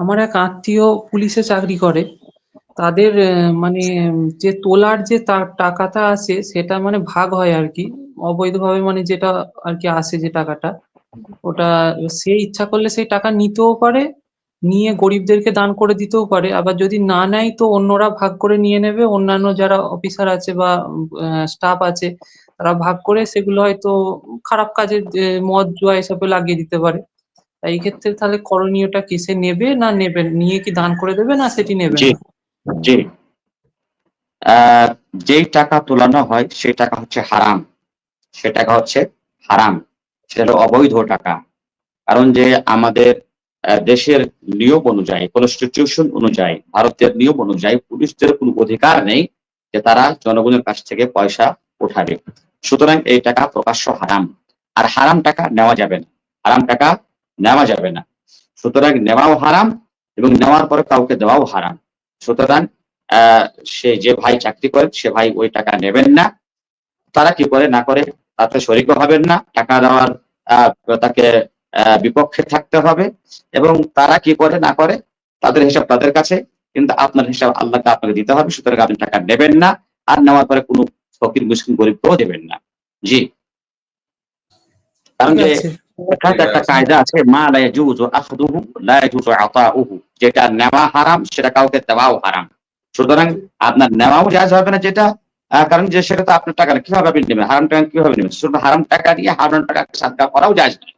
আমার এক আত্মীয় পুলিশে চাকরি করে। তাদের মানে যে তোলার যে টাকাটা আসে সেটা মানে ভাগ হয় আরকি। অবৈধভাবে মানে যেটা আরকি আসে যে টাকাটা, ওটা সে ইচ্ছা করলে সেই টাকা নিতেও পারে, নিয়ে গরিবদেরকে দান করে দিতেও পারে। আবার যদি না নেয় তো অন্যরা ভাগ করে নিয়ে নেবে। অন্যান্য যারা অফিসার আছে বা স্টাফ আছে তারা ভাগ করে সেগুলো হয়তো খারাপ কাজে মদ, জুয়া এসবে লাগিয়ে দিতে পারে। এই ক্ষেত্রে তাহলে করণীয়টা কি? সে নেবে না নেবে? নিয়ে কি দান করে দেবে না সেটি নেবে জি না? জি যেই টাকা তোলানো হয় সেই টাকা হচ্ছে হারাম, সে টাকা হচ্ছে হারাম, সেটা হলো অবৈধ টাকা। কারণ যে আমাদের দেশের নিয়ম অনুযায়ী, কনস্টিটিউশন অনুযায়ী, ভারতের নিয়ম অনুযায়ী পুলিশদের কোনো অধিকার নেই যে তারা জনগণের কাছ থেকে পয়সা উঠাবে। সুতরাং এই টাকা প্রকাশ্য হারাম। আর হারাম টাকা নেওয়া যাবে না, হারাম টাকা নেওয়া যাবে না। সুতরাং নেওয়াও হারাম এবং নেওয়ার পরে কাউকে দেওয়াও হারাম। সুতরাং সে যে ভাই চাকরি করেন সে ভাই ওই টাকা নেবেন না। তারা কি করে না করে তাতে শরিকও হবেন না, টাকা দেওয়ার তাকে বিপক্ষে থাকতে হবে। এবং তারা কি করে না করে তাদের হিসাব তাদের কাছে, কিন্তু আপনার হিসাব আল্লাহকে আপনাকে দিতে হবে। সুতরাং আপনি টাকা নেবেন না, আর নেওয়ার পরে কোনো ফকির মুসকিন গরিবকেও দেবেন না। জি, কারণ ঠিক যে আছে। এখানে একটা কায়দা আছে, মা লা ইয়াজুজু আখযুহু লা ইয়াজুজু আতাউহু, যেটা নেওয়া হারাম সেটা কাউকে দেওয়াও হারাম। সুতরাং আপনার নেওয়াও জায়েজ হবে না যেটা, কারণ যে সেটা তো আপনার টাকা না, কিভাবে আপনি নেবেন? হারাম টাকা কিভাবে নেবেন? সুতরাং হারাম টাকা দিয়ে হারাম টাকা সাদকা করাও জায়েজ নয়।